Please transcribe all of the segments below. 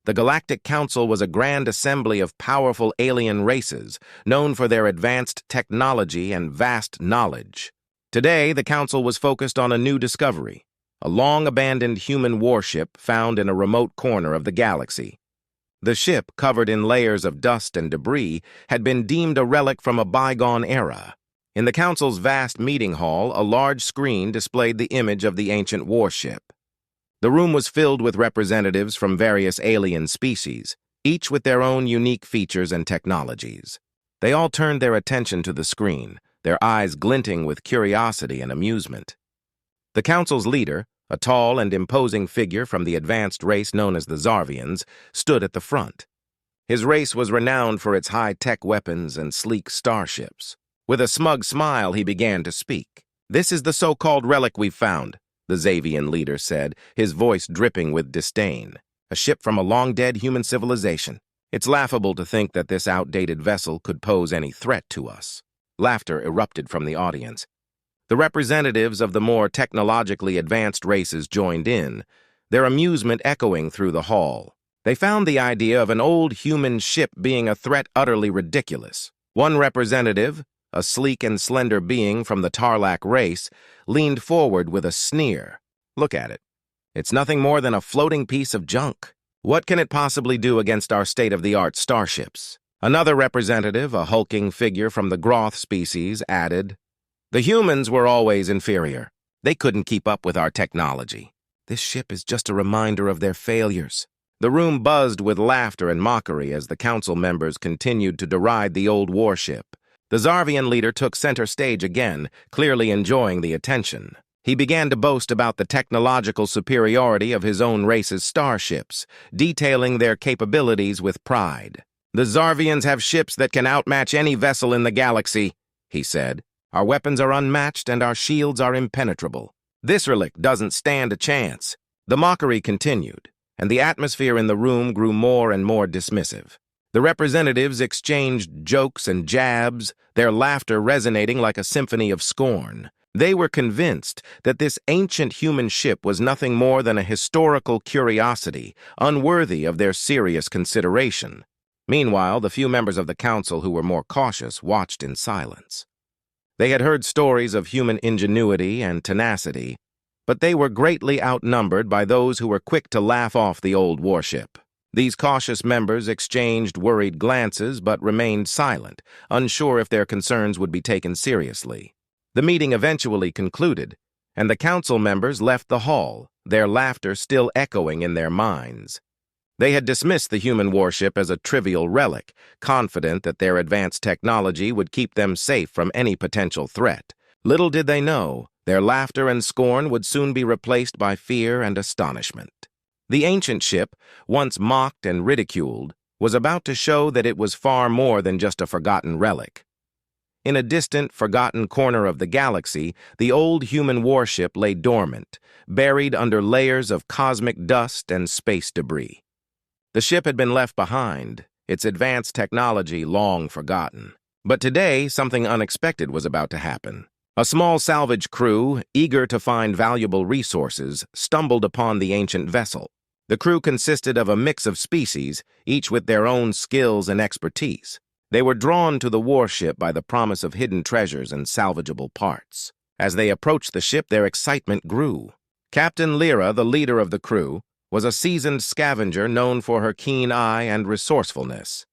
The Galactic Council was a grand assembly of powerful alien races, known for their advanced technology and vast knowledge. Today, the Council was focused on a new discovery, a long-abandoned human warship found in a remote corner of the galaxy. The ship, covered in layers of dust and debris, had been deemed a relic from a bygone era. In the Council's vast meeting hall, a large screen displayed the image of the ancient warship. The room was filled with representatives from various alien species, each with their own unique features and technologies. They all turned their attention to the screen, their eyes glinting with curiosity and amusement. The Council's leader, a tall and imposing figure from the advanced race known as the Zarvians, stood at the front. His race was renowned for its high-tech weapons and sleek starships. With a smug smile, he began to speak. "This is the so-called relic we've found," the Zavian leader said, his voice dripping with disdain. "A ship from a long-dead human civilization. It's laughable to think that this outdated vessel could pose any threat to us." Laughter erupted from the audience. The representatives of the more technologically advanced races joined in, their amusement echoing through the hall. They found the idea of an old human ship being a threat utterly ridiculous. One representative, a sleek and slender being from the Tarlac race, leaned forward with a sneer. "Look at it. It's nothing more than a floating piece of junk. What can it possibly do against our state-of-the-art starships?" Another representative, a hulking figure from the Groth species, added, "The humans were always inferior. They couldn't keep up with our technology. This ship is just a reminder of their failures." The room buzzed with laughter and mockery as the council members continued to deride the old warship. The Zarvian leader took center stage again, clearly enjoying the attention. He began to boast about the technological superiority of his own race's starships, detailing their capabilities with pride. "The Zarvians have ships that can outmatch any vessel in the galaxy," he said. "Our weapons are unmatched and our shields are impenetrable. This relic doesn't stand a chance." The mockery continued, and the atmosphere in the room grew more and more dismissive. The representatives exchanged jokes and jabs, their laughter resonating like a symphony of scorn. They were convinced that this ancient human ship was nothing more than a historical curiosity, unworthy of their serious consideration. Meanwhile, the few members of the council who were more cautious watched in silence. They had heard stories of human ingenuity and tenacity, but they were greatly outnumbered by those who were quick to laugh off the old warship. These cautious members exchanged worried glances but remained silent, unsure if their concerns would be taken seriously. The meeting eventually concluded, and the council members left the hall, their laughter still echoing in their minds. They had dismissed the human warship as a trivial relic, confident that their advanced technology would keep them safe from any potential threat. Little did they know, their laughter and scorn would soon be replaced by fear and astonishment. The ancient ship, once mocked and ridiculed, was about to show that it was far more than just a forgotten relic. In a distant, forgotten corner of the galaxy, the old human warship lay dormant, buried under layers of cosmic dust and space debris. The ship had been left behind, its advanced technology long forgotten. But today, something unexpected was about to happen. A small salvage crew, eager to find valuable resources, stumbled upon the ancient vessel. The crew consisted of a mix of species, each with their own skills and expertise. They were drawn to the warship by the promise of hidden treasures and salvageable parts. As they approached the ship, their excitement grew. Captain Lyra, the leader of the crew, was a seasoned scavenger known for her keen eye and resourcefulness.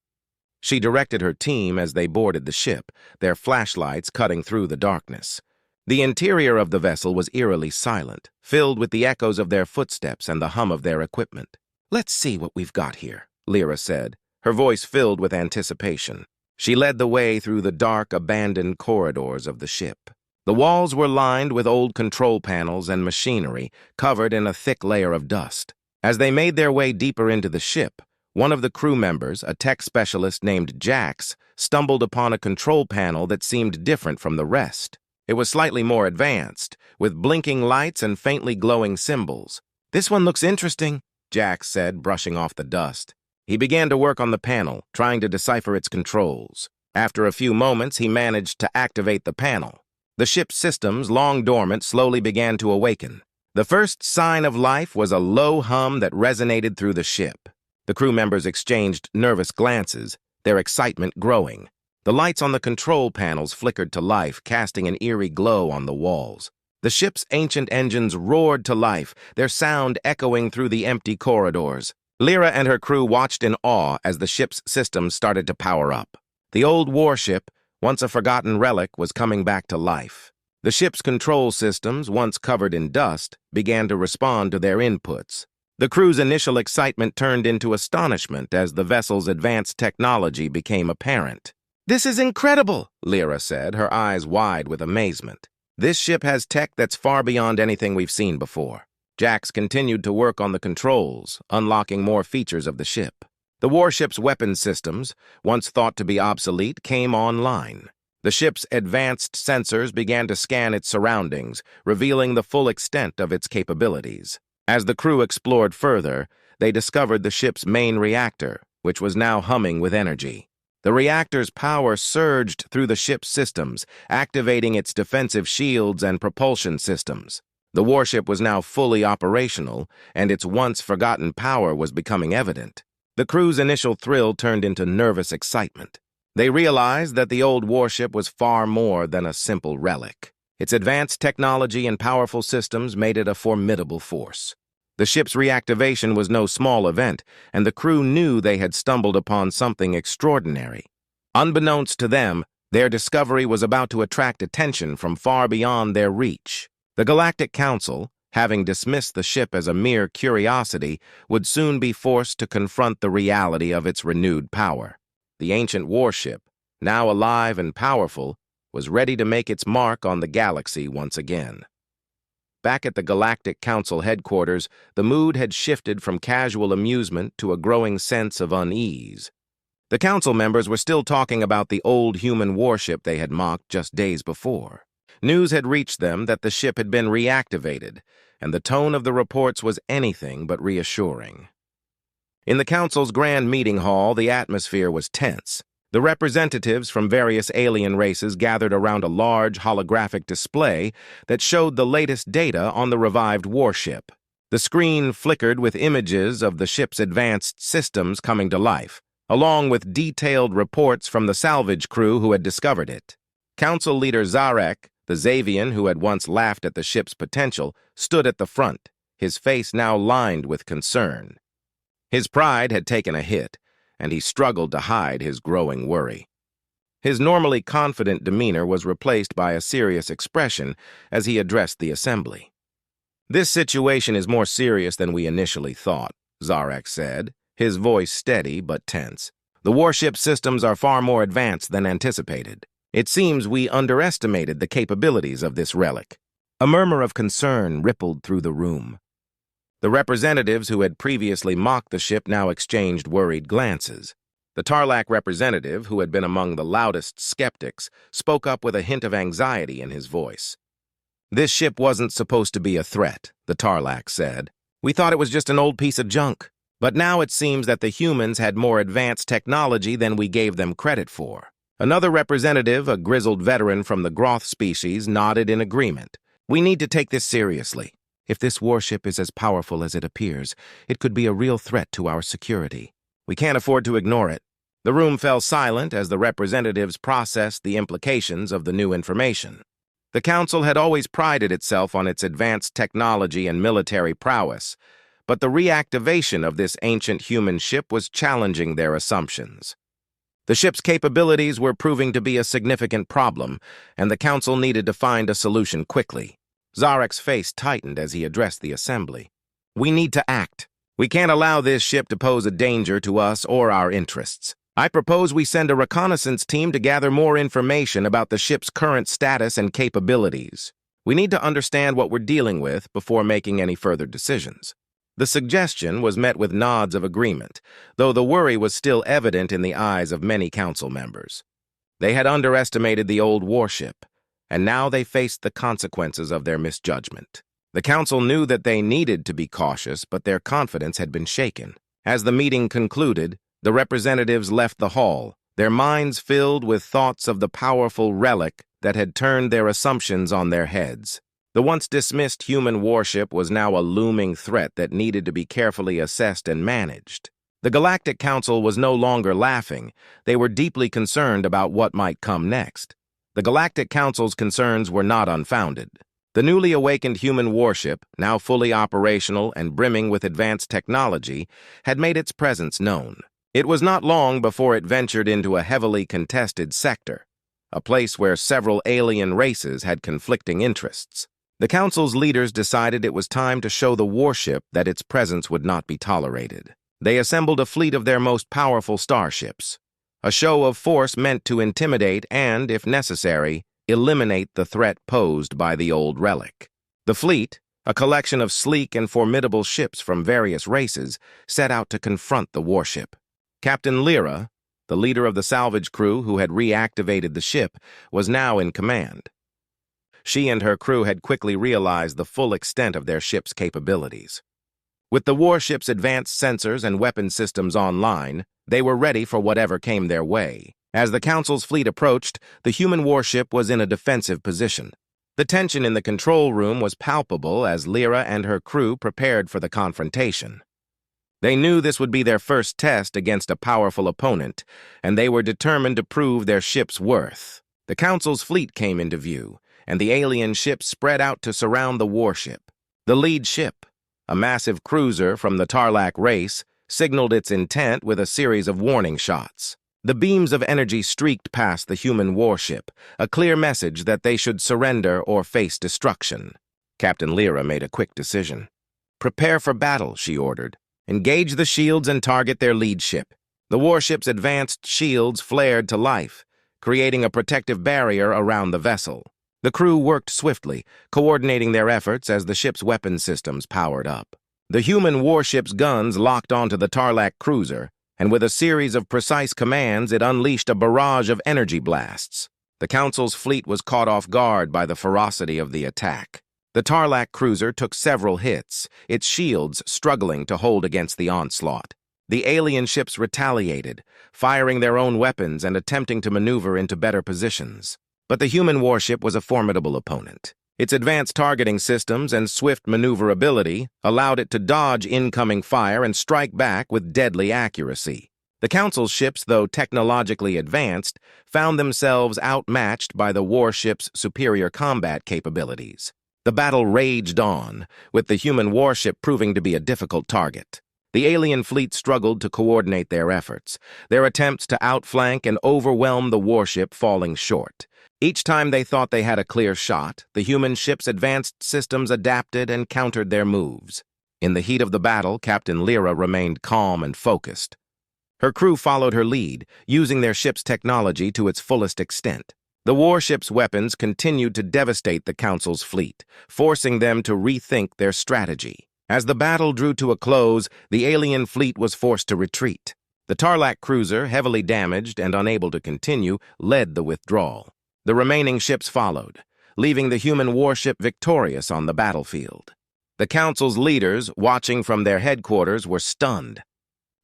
She directed her team as they boarded the ship, their flashlights cutting through the darkness. The interior of the vessel was eerily silent, filled with the echoes of their footsteps and the hum of their equipment. "Let's see what we've got here," Lyra said, her voice filled with anticipation. She led the way through the dark, abandoned corridors of the ship. The walls were lined with old control panels and machinery, covered in a thick layer of dust. As they made their way deeper into the ship, one of the crew members, a tech specialist named Jax, stumbled upon a control panel that seemed different from the rest. It was slightly more advanced, with blinking lights and faintly glowing symbols. "This one looks interesting," Jax said, brushing off the dust. He began to work on the panel, trying to decipher its controls. After a few moments, he managed to activate the panel. The ship's systems, long dormant, slowly began to awaken. The first sign of life was a low hum that resonated through the ship. The crew members exchanged nervous glances, their excitement growing. The lights on the control panels flickered to life, casting an eerie glow on the walls. The ship's ancient engines roared to life, their sound echoing through the empty corridors. Lyra and her crew watched in awe as the ship's systems started to power up. The old warship, once a forgotten relic, was coming back to life. The ship's control systems, once covered in dust, began to respond to their inputs. The crew's initial excitement turned into astonishment as the vessel's advanced technology became apparent. "This is incredible," Lyra said, her eyes wide with amazement. "This ship has tech that's far beyond anything we've seen before." Jax continued to work on the controls, unlocking more features of the ship. The warship's weapon systems, once thought to be obsolete, came online. The ship's advanced sensors began to scan its surroundings, revealing the full extent of its capabilities. As the crew explored further, they discovered the ship's main reactor, which was now humming with energy. The reactor's power surged through the ship's systems, activating its defensive shields and propulsion systems. The warship was now fully operational, and its once-forgotten power was becoming evident. The crew's initial thrill turned into nervous excitement. They realized that the old warship was far more than a simple relic. Its advanced technology and powerful systems made it a formidable force. The ship's reactivation was no small event, and the crew knew they had stumbled upon something extraordinary. Unbeknownst to them, their discovery was about to attract attention from far beyond their reach. The Galactic Council, having dismissed the ship as a mere curiosity, would soon be forced to confront the reality of its renewed power. The ancient warship, now alive and powerful, was ready to make its mark on the galaxy once again. Back at the Galactic Council headquarters, the mood had shifted from casual amusement to a growing sense of unease. The council members were still talking about the old human warship they had mocked just days before. News had reached them that the ship had been reactivated, and the tone of the reports was anything but reassuring. In the council's grand meeting hall, the atmosphere was tense. The representatives from various alien races gathered around a large holographic display that showed the latest data on the revived warship. The screen flickered with images of the ship's advanced systems coming to life, along with detailed reports from the salvage crew who had discovered it. Council leader Zarek, the Xavian who had once laughed at the ship's potential, stood at the front, his face now lined with concern. His pride had taken a hit, and he struggled to hide his growing worry. His normally confident demeanor was replaced by a serious expression as he addressed the assembly. "This situation is more serious than we initially thought," Zarek said, his voice steady but tense. "The warship systems are far more advanced than anticipated. It seems we underestimated the capabilities of this relic." A murmur of concern rippled through the room. The representatives who had previously mocked the ship now exchanged worried glances. The Tarlac representative, who had been among the loudest skeptics, spoke up with a hint of anxiety in his voice. "This ship wasn't supposed to be a threat," the Tarlac said. "We thought it was just an old piece of junk. But now it seems that the humans had more advanced technology than we gave them credit for." Another representative, a grizzled veteran from the Groth species, nodded in agreement. "We need to take this seriously. If this warship is as powerful as it appears, it could be a real threat to our security. We can't afford to ignore it." The room fell silent as the representatives processed the implications of the new information. The council had always prided itself on its advanced technology and military prowess, but the reactivation of this ancient human ship was challenging their assumptions. The ship's capabilities were proving to be a significant problem, and the council needed to find a solution quickly. Zarek's face tightened as he addressed the assembly. "We need to act. We can't allow this ship to pose a danger to us or our interests. I propose we send a reconnaissance team to gather more information about the ship's current status and capabilities. We need to understand what we're dealing with before making any further decisions." The suggestion was met with nods of agreement, though the worry was still evident in the eyes of many council members. They had underestimated the old warship, and now they faced the consequences of their misjudgment. The council knew that they needed to be cautious, but their confidence had been shaken. As the meeting concluded, the representatives left the hall, their minds filled with thoughts of the powerful relic that had turned their assumptions on their heads. The once dismissed human warship was now a looming threat that needed to be carefully assessed and managed. The Galactic Council was no longer laughing. They were deeply concerned about what might come next. The Galactic Council's concerns were not unfounded. The newly awakened human warship, now fully operational and brimming with advanced technology, had made its presence known. It was not long before it ventured into a heavily contested sector, a place where several alien races had conflicting interests. The Council's leaders decided it was time to show the warship that its presence would not be tolerated. They assembled a fleet of their most powerful starships, a show of force meant to intimidate and, if necessary, eliminate the threat posed by the old Relic. The fleet, a collection of sleek and formidable ships from various races, set out to confront the warship. Captain Lyra, the leader of the salvage crew who had reactivated the ship, was now in command. She and her crew had quickly realized the full extent of their ship's capabilities. With the warship's advanced sensors and weapon systems online, they were ready for whatever came their way. As the Council's fleet approached, the human warship was in a defensive position. The tension in the control room was palpable as Lyra and her crew prepared for the confrontation. They knew this would be their first test against a powerful opponent, and they were determined to prove their ship's worth. The Council's fleet came into view, and the alien ships spread out to surround the warship. The lead ship, a massive cruiser from the Tarlac race, signaled its intent with a series of warning shots. The beams of energy streaked past the human warship, a clear message that they should surrender or face destruction. Captain Lyra made a quick decision. "Prepare for battle," she ordered. "Engage the shields and target their lead ship." The warship's advanced shields flared to life, creating a protective barrier around the vessel. The crew worked swiftly, coordinating their efforts as the ship's weapon systems powered up. The human warship's guns locked onto the Tarlac cruiser, and with a series of precise commands, it unleashed a barrage of energy blasts. The Council's fleet was caught off guard by the ferocity of the attack. The Tarlac cruiser took several hits, its shields struggling to hold against the onslaught. The alien ships retaliated, firing their own weapons and attempting to maneuver into better positions. But the human warship was a formidable opponent. Its advanced targeting systems and swift maneuverability allowed it to dodge incoming fire and strike back with deadly accuracy. The Council's ships, though technologically advanced, found themselves outmatched by the warship's superior combat capabilities. The battle raged on, with the human warship proving to be a difficult target. The alien fleet struggled to coordinate their efforts, their attempts to outflank and overwhelm the warship falling short. Each time they thought they had a clear shot, the human ship's advanced systems adapted and countered their moves. In the heat of the battle, Captain Lyra remained calm and focused. Her crew followed her lead, using their ship's technology to its fullest extent. The warship's weapons continued to devastate the Council's fleet, forcing them to rethink their strategy. As the battle drew to a close, the alien fleet was forced to retreat. The Tarlac cruiser, heavily damaged and unable to continue, led the withdrawal. The remaining ships followed, leaving the human warship victorious on the battlefield. The Council's leaders, watching from their headquarters, were stunned.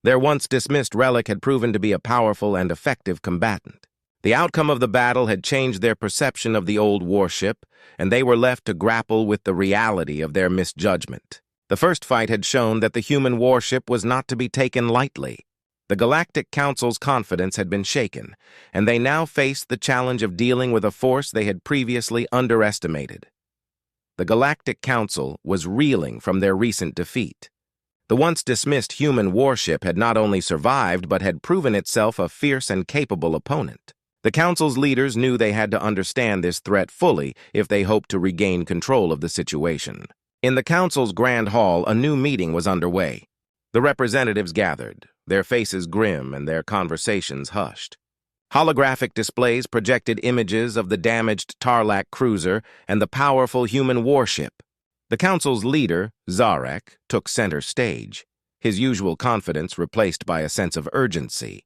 Their once dismissed Relic had proven to be a powerful and effective combatant. The outcome of the battle had changed their perception of the old warship, and they were left to grapple with the reality of their misjudgment. The first fight had shown that the human warship was not to be taken lightly. The Galactic Council's confidence had been shaken, and they now faced the challenge of dealing with a force they had previously underestimated. The Galactic Council was reeling from their recent defeat. The once dismissed human warship had not only survived but had proven itself a fierce and capable opponent. The Council's leaders knew they had to understand this threat fully if they hoped to regain control of the situation. In the Council's Grand Hall, a new meeting was underway. The representatives gathered, their faces grim and their conversations hushed. Holographic displays projected images of the damaged Tarlac cruiser and the powerful human warship. The Council's leader, Zarek, took center stage, his usual confidence replaced by a sense of urgency.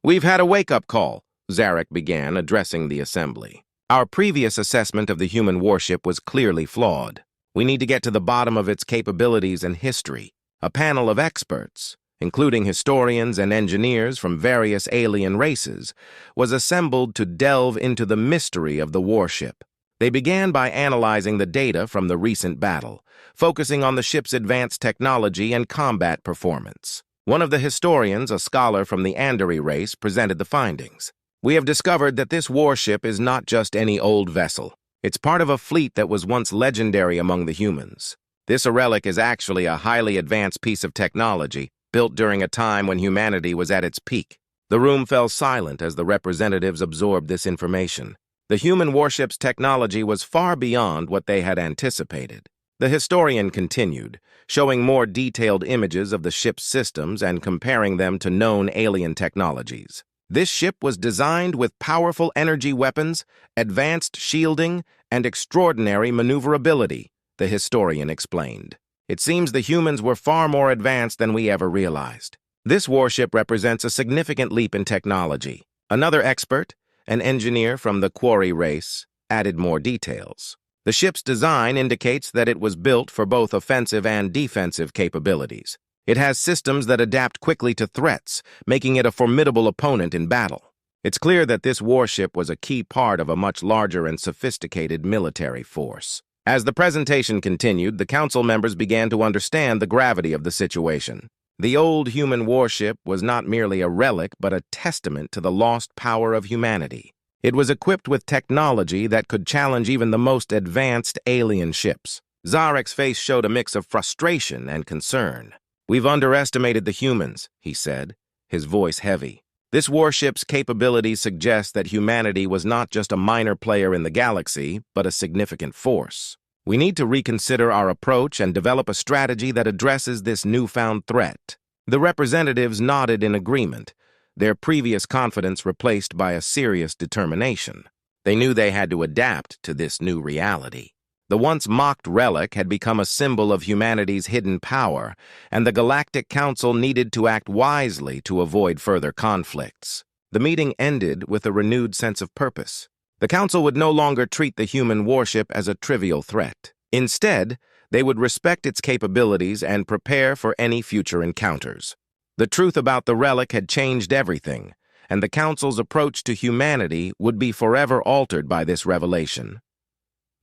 "We've had a wake-up call," Zarek began, addressing the assembly. "Our previous assessment of the human warship was clearly flawed. We need to get to the bottom of its capabilities and history. A panel of experts, including historians and engineers from various alien races, was assembled to delve into the mystery of the warship. They began by analyzing the data from the recent battle, focusing on the ship's advanced technology and combat performance. One of the historians, a scholar from the Andari race, presented the findings. We have discovered that this warship is not just any old vessel. It's part of a fleet that was once legendary among the humans. This Relic is actually a highly advanced piece of technology, built during a time when humanity was at its peak. The room fell silent as the representatives absorbed this information. The human warship's technology was far beyond what they had anticipated. The historian continued, showing more detailed images of the ship's systems and comparing them to known alien technologies. This ship was designed with powerful energy weapons, advanced shielding, and extraordinary maneuverability, the historian explained. It seems the humans were far more advanced than we ever realized. This warship represents a significant leap in technology. Another expert, an engineer from the Quarry race, added more details. The ship's design indicates that it was built for both offensive and defensive capabilities. It has systems that adapt quickly to threats, making it a formidable opponent in battle. It's clear that this warship was a key part of a much larger and sophisticated military force. As the presentation continued, the council members began to understand the gravity of the situation. The old human warship was not merely a relic, but a testament to the lost power of humanity. It was equipped with technology that could challenge even the most advanced alien ships. Zarek's face showed a mix of frustration and concern. "We've underestimated the humans," he said, his voice heavy. "This warship's capabilities suggest that humanity was not just a minor player in the galaxy, but a significant force. We need to reconsider our approach and develop a strategy that addresses this newfound threat." The representatives nodded in agreement, their previous confidence replaced by a serious determination. They knew they had to adapt to this new reality. The once mocked relic had become a symbol of humanity's hidden power, and the Galactic Council needed to act wisely to avoid further conflicts. The meeting ended with a renewed sense of purpose. The Council would no longer treat the human warship as a trivial threat. Instead, they would respect its capabilities and prepare for any future encounters. The truth about the relic had changed everything, and the Council's approach to humanity would be forever altered by this revelation.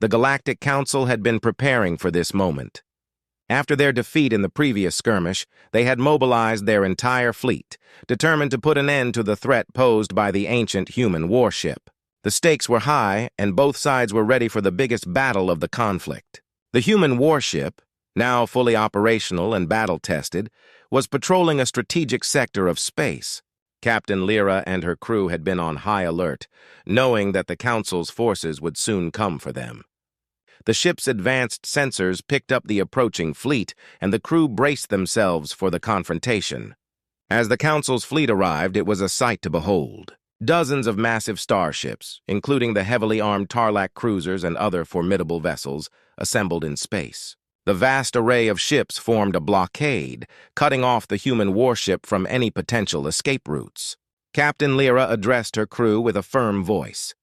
The Galactic Council had been preparing for this moment. After their defeat in the previous skirmish, they had mobilized their entire fleet, determined to put an end to the threat posed by the ancient human warship. The stakes were high, and both sides were ready for the biggest battle of the conflict. The human warship, now fully operational and battle-tested, was patrolling a strategic sector of space. Captain Lyra and her crew had been on high alert, knowing that the Council's forces would soon come for them. The ship's advanced sensors picked up the approaching fleet, and the crew braced themselves for the confrontation. As the Council's fleet arrived, it was a sight to behold. Dozens of massive starships, including the heavily armed Tarlac cruisers and other formidable vessels, assembled in space. The vast array of ships formed a blockade, cutting off the human warship from any potential escape routes. Captain Lyra addressed her crew with a firm voice.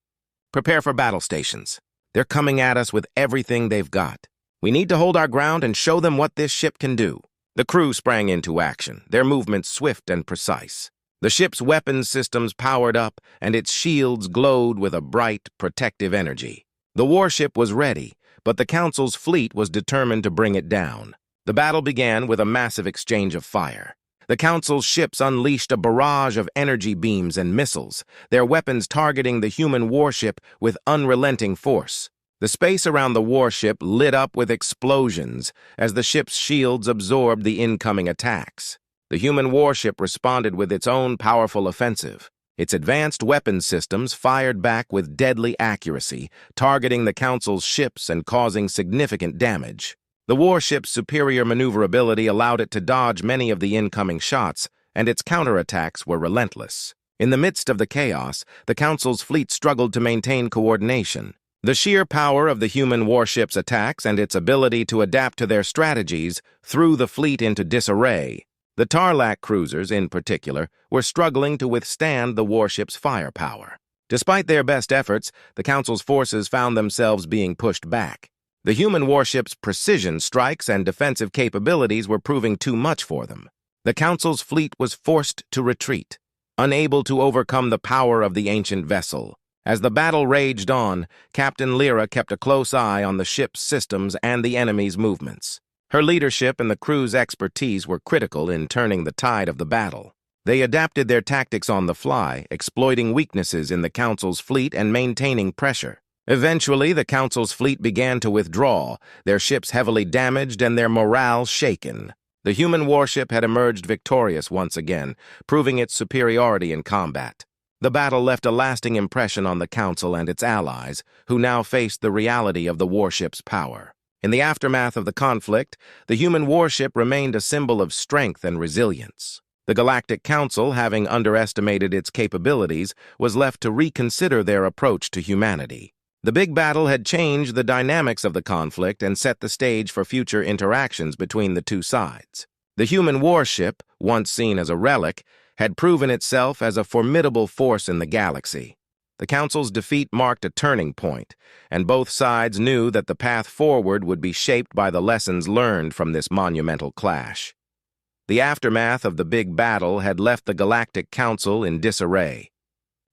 "Prepare for battle stations. They're coming at us with everything they've got. We need to hold our ground and show them what this ship can do." The crew sprang into action, their movements swift and precise. The ship's weapons systems powered up, and its shields glowed with a bright, protective energy. The warship was ready, but the Council's fleet was determined to bring it down. The battle began with a massive exchange of fire. The Council's ships unleashed a barrage of energy beams and missiles, their weapons targeting the human warship with unrelenting force. The space around the warship lit up with explosions as the ship's shields absorbed the incoming attacks. The human warship responded with its own powerful offensive. Its advanced weapons systems fired back with deadly accuracy, targeting the Council's ships and causing significant damage. The warship's superior maneuverability allowed it to dodge many of the incoming shots, and its counterattacks were relentless. In the midst of the chaos, the Council's fleet struggled to maintain coordination. The sheer power of the human warship's attacks and its ability to adapt to their strategies threw the fleet into disarray. The Tarlac cruisers, in particular, were struggling to withstand the warship's firepower. Despite their best efforts, the Council's forces found themselves being pushed back. The human warship's precision strikes and defensive capabilities were proving too much for them. The Council's fleet was forced to retreat, unable to overcome the power of the ancient vessel. As the battle raged on, Captain Lyra kept a close eye on the ship's systems and the enemy's movements. Her leadership and the crew's expertise were critical in turning the tide of the battle. They adapted their tactics on the fly, exploiting weaknesses in the Council's fleet and maintaining pressure. Eventually, the Council's fleet began to withdraw, their ships heavily damaged and their morale shaken. The human warship had emerged victorious once again, proving its superiority in combat. The battle left a lasting impression on the Council and its allies, who now faced the reality of the warship's power. In the aftermath of the conflict, the human warship remained a symbol of strength and resilience. The Galactic Council, having underestimated its capabilities, was left to reconsider their approach to humanity. The big battle had changed the dynamics of the conflict and set the stage for future interactions between the two sides. The human warship, once seen as a relic, had proven itself as a formidable force in the galaxy. The Council's defeat marked a turning point, and both sides knew that the path forward would be shaped by the lessons learned from this monumental clash. The aftermath of the big battle had left the Galactic Council in disarray.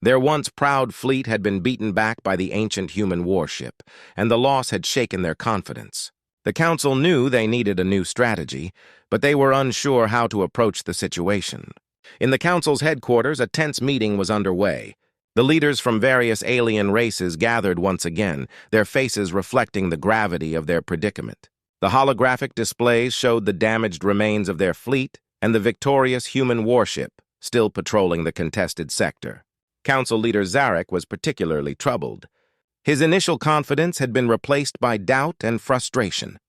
Their once proud fleet had been beaten back by the ancient human warship, and the loss had shaken their confidence. The Council knew they needed a new strategy, but they were unsure how to approach the situation. In the Council's headquarters, a tense meeting was underway. The leaders from various alien races gathered once again, their faces reflecting the gravity of their predicament. The holographic displays showed the damaged remains of their fleet and the victorious human warship still patrolling the contested sector. Council leader Zarek was particularly troubled. His initial confidence had been replaced by doubt and frustration.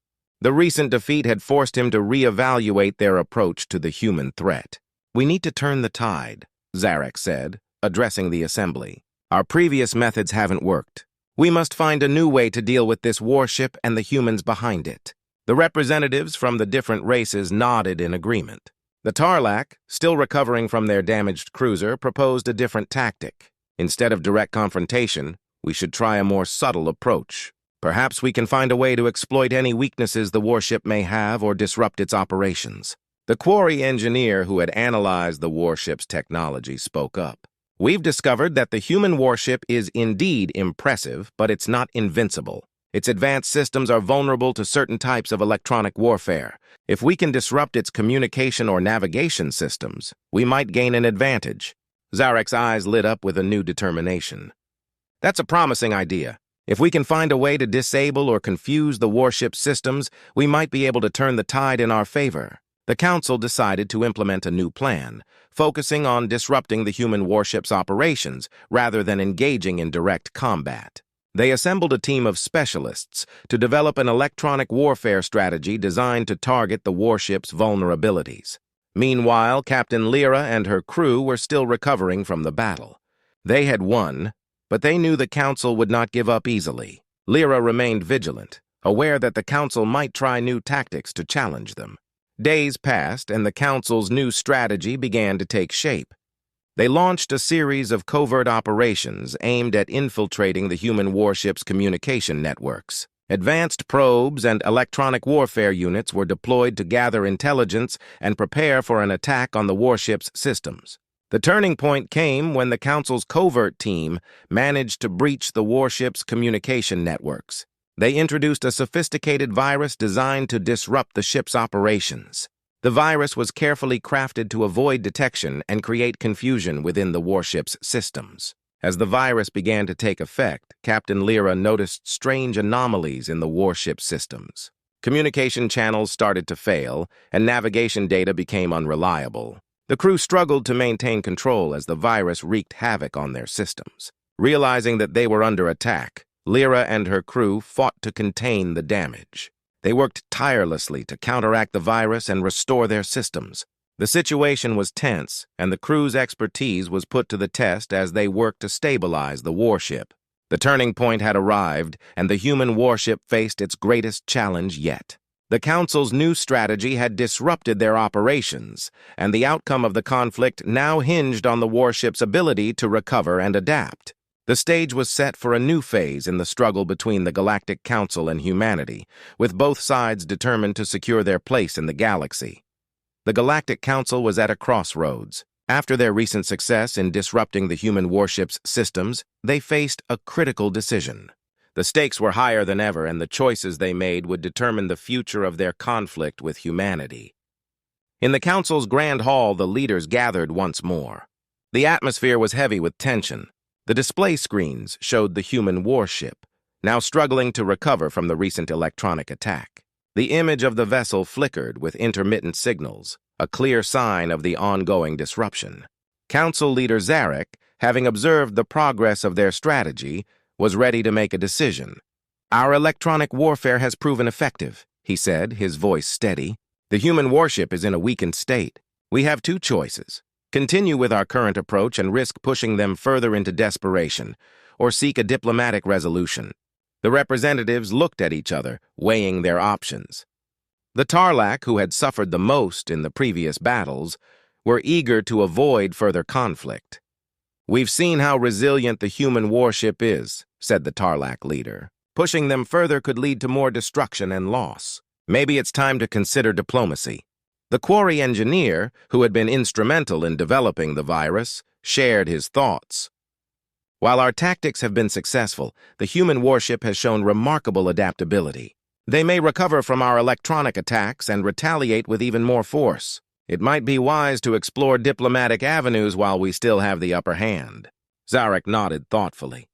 The recent defeat had forced him to reevaluate their approach to the human threat. "We need to turn the tide," Zarek said, addressing the assembly. "Our previous methods haven't worked. We must find a new way to deal with this warship and the humans behind it." The representatives from the different races nodded in agreement. The Tarlac, still recovering from their damaged cruiser, proposed a different tactic. "Instead of direct confrontation, we should try a more subtle approach. Perhaps we can find a way to exploit any weaknesses the warship may have or disrupt its operations." The quarry engineer who had analyzed the warship's technology spoke up. "We've discovered that the human warship is indeed impressive, but it's not invincible. Its advanced systems are vulnerable to certain types of electronic warfare. If we can disrupt its communication or navigation systems, we might gain an advantage." Zarek's eyes lit up with a new determination. "That's a promising idea. If we can find a way to disable or confuse the warship's systems, we might be able to turn the tide in our favor." The Council decided to implement a new plan, focusing on disrupting the human warship's operations rather than engaging in direct combat. They assembled a team of specialists to develop an electronic warfare strategy designed to target the warship's vulnerabilities. Meanwhile, Captain Lyra and her crew were still recovering from the battle. They had won, but they knew the Council would not give up easily. Lyra remained vigilant, aware that the Council might try new tactics to challenge them. Days passed, and the Council's new strategy began to take shape. They launched a series of covert operations aimed at infiltrating the human warship's communication networks. Advanced probes and electronic warfare units were deployed to gather intelligence and prepare for an attack on the warship's systems. The turning point came when the Council's covert team managed to breach the warship's communication networks. They introduced a sophisticated virus designed to disrupt the ship's operations. The virus was carefully crafted to avoid detection and create confusion within the warship's systems. As the virus began to take effect, Captain Lyra noticed strange anomalies in the warship's systems. Communication channels started to fail, and navigation data became unreliable. The crew struggled to maintain control as the virus wreaked havoc on their systems. Realizing that they were under attack, Lyra and her crew fought to contain the damage. They worked tirelessly to counteract the virus and restore their systems. The situation was tense, and the crew's expertise was put to the test as they worked to stabilize the warship. The turning point had arrived, and the human warship faced its greatest challenge yet. The Council's new strategy had disrupted their operations, and the outcome of the conflict now hinged on the warship's ability to recover and adapt. The stage was set for a new phase in the struggle between the Galactic Council and humanity, with both sides determined to secure their place in the galaxy. The Galactic Council was at a crossroads. After their recent success in disrupting the human warship's systems, they faced a critical decision. The stakes were higher than ever, and the choices they made would determine the future of their conflict with humanity. In the Council's Grand Hall, the leaders gathered once more. The atmosphere was heavy with tension. The display screens showed the human warship, now struggling to recover from the recent electronic attack. The image of the vessel flickered with intermittent signals, a clear sign of the ongoing disruption. Council leader Zarek, having observed the progress of their strategy, was ready to make a decision. "Our electronic warfare has proven effective," he said, his voice steady. "The human warship is in a weakened state. We have two choices: continue with our current approach and risk pushing them further into desperation, or seek a diplomatic resolution." The representatives looked at each other, weighing their options. The Tarlac, who had suffered the most in the previous battles, were eager to avoid further conflict. "We've seen how resilient the human warship is," said the Tarlac leader. "Pushing them further could lead to more destruction and loss. Maybe it's time to consider diplomacy." The quarry engineer, who had been instrumental in developing the virus, shared his thoughts. "While our tactics have been successful, the human warship has shown remarkable adaptability. They may recover from our electronic attacks and retaliate with even more force. It might be wise to explore diplomatic avenues while we still have the upper hand." Zarek nodded thoughtfully.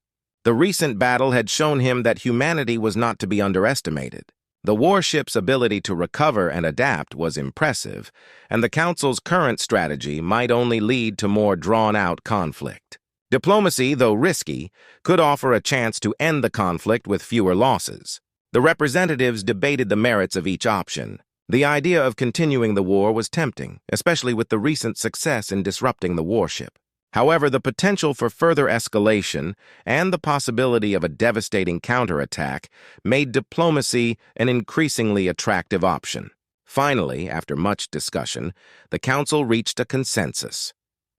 The recent battle had shown him that humanity was not to be underestimated. The warship's ability to recover and adapt was impressive, and the Council's current strategy might only lead to more drawn-out conflict. Diplomacy, though risky, could offer a chance to end the conflict with fewer losses. The representatives debated the merits of each option. The idea of continuing the war was tempting, especially with the recent success in disrupting the warship. However, the potential for further escalation and the possibility of a devastating counterattack made diplomacy an increasingly attractive option. Finally, after much discussion, the Council reached a consensus.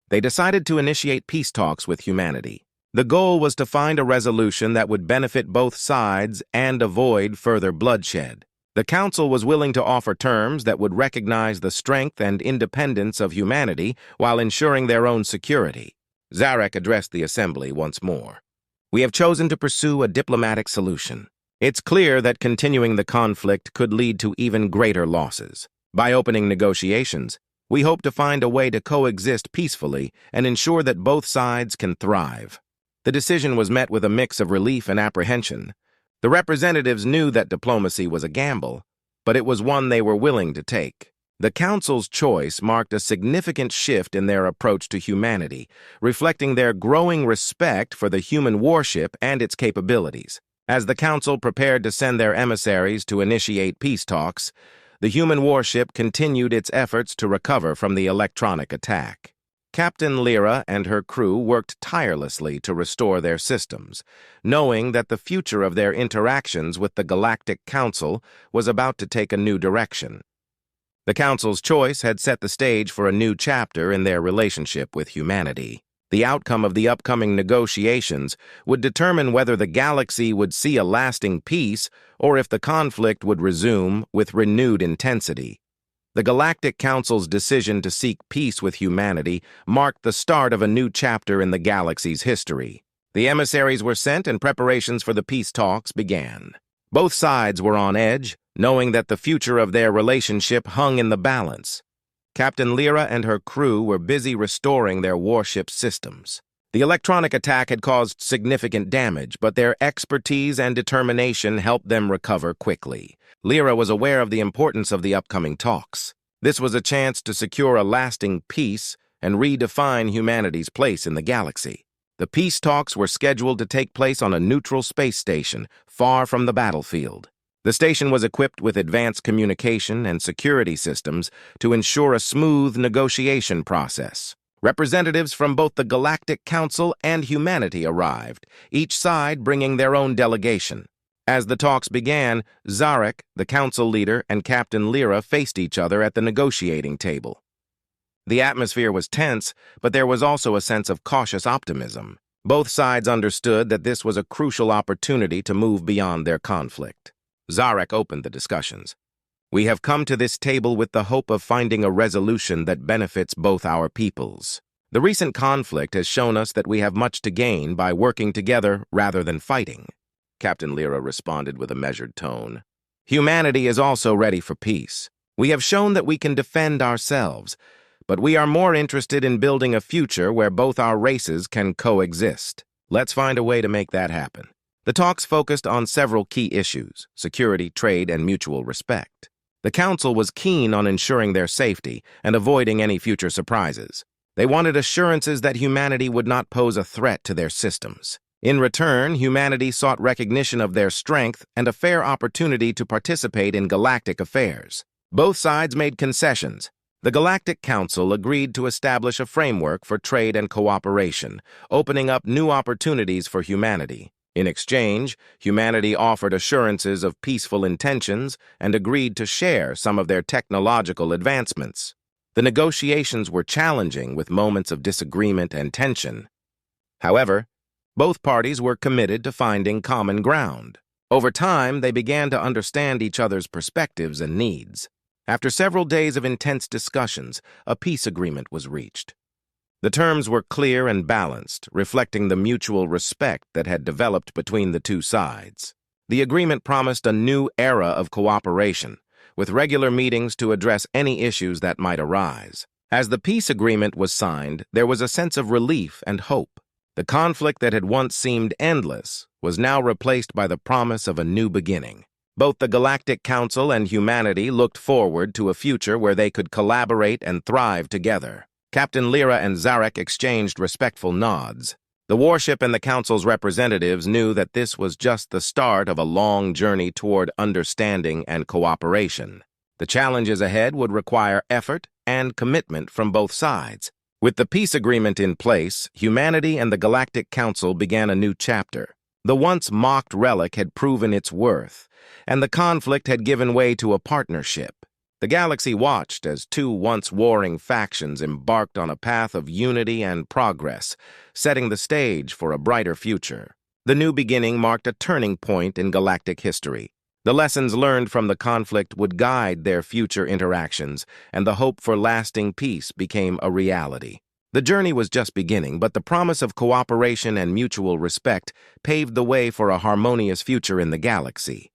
They decided to initiate peace talks with humanity. The goal was to find a resolution that would benefit both sides and avoid further bloodshed. The Council was willing to offer terms that would recognize the strength and independence of humanity while ensuring their own security. Zarek addressed the assembly once more. "We have chosen to pursue a diplomatic solution. It's clear that continuing the conflict could lead to even greater losses. By opening negotiations, we hope to find a way to coexist peacefully and ensure that both sides can thrive." The decision was met with a mix of relief and apprehension. The representatives knew that diplomacy was a gamble, but it was one they were willing to take. The Council's choice marked a significant shift in their approach to humanity, reflecting their growing respect for the human warship and its capabilities. As the Council prepared to send their emissaries to initiate peace talks, the human warship continued its efforts to recover from the electronic attack. Captain Lyra and her crew worked tirelessly to restore their systems, knowing that the future of their interactions with the Galactic Council was about to take a new direction. The Council's choice had set the stage for a new chapter in their relationship with humanity. The outcome of the upcoming negotiations would determine whether the galaxy would see a lasting peace or if the conflict would resume with renewed intensity. The Galactic Council's decision to seek peace with humanity marked the start of a new chapter in the galaxy's history. The emissaries were sent and preparations for the peace talks began. Both sides were on edge, knowing that the future of their relationship hung in the balance. Captain Lyra and her crew were busy restoring their warship systems. The electronic attack had caused significant damage, but their expertise and determination helped them recover quickly. Lyra was aware of the importance of the upcoming talks. This was a chance to secure a lasting peace and redefine humanity's place in the galaxy. The peace talks were scheduled to take place on a neutral space station, far from the battlefield. The station was equipped with advanced communication and security systems to ensure a smooth negotiation process. Representatives from both the Galactic Council and humanity arrived, each side bringing their own delegation. As the talks began, Zarek, the council leader, and Captain Lyra faced each other at the negotiating table. The atmosphere was tense, but there was also a sense of cautious optimism. Both sides understood that this was a crucial opportunity to move beyond their conflict. Zarek opened the discussions. "We have come to this table with the hope of finding a resolution that benefits both our peoples. The recent conflict has shown us that we have much to gain by working together rather than fighting. Captain Lyra responded with a measured tone. Humanity is also ready for peace. We have shown that we can defend ourselves, but we are more interested in building a future where both our races can coexist. Let's find a way to make that happen. The talks focused on several key issues: security, trade, and mutual respect. The Council was keen on ensuring their safety and avoiding any future surprises. They wanted assurances that humanity would not pose a threat to their systems. In return, humanity sought recognition of their strength and a fair opportunity to participate in galactic affairs. Both sides made concessions. The Galactic Council agreed to establish a framework for trade and cooperation, opening up new opportunities for humanity. In exchange, humanity offered assurances of peaceful intentions and agreed to share some of their technological advancements. The negotiations were challenging, with moments of disagreement and tension. However, both parties were committed to finding common ground. Over time, they began to understand each other's perspectives and needs. After several days of intense discussions, a peace agreement was reached. The terms were clear and balanced, reflecting the mutual respect that had developed between the two sides. The agreement promised a new era of cooperation, with regular meetings to address any issues that might arise. As the peace agreement was signed, there was a sense of relief and hope. The conflict that had once seemed endless was now replaced by the promise of a new beginning. Both the Galactic Council and humanity looked forward to a future where they could collaborate and thrive together. Captain Lyra and Zarek exchanged respectful nods. The warship and the Council's representatives knew that this was just the start of a long journey toward understanding and cooperation. The challenges ahead would require effort and commitment from both sides. With the peace agreement in place, humanity and the Galactic Council began a new chapter. The once mocked Relic had proven its worth, and the conflict had given way to a partnership. The galaxy watched as two once warring factions embarked on a path of unity and progress, setting the stage for a brighter future. The new beginning marked a turning point in galactic history. The lessons learned from the conflict would guide their future interactions, and the hope for lasting peace became a reality. The journey was just beginning, but the promise of cooperation and mutual respect paved the way for a harmonious future in the galaxy.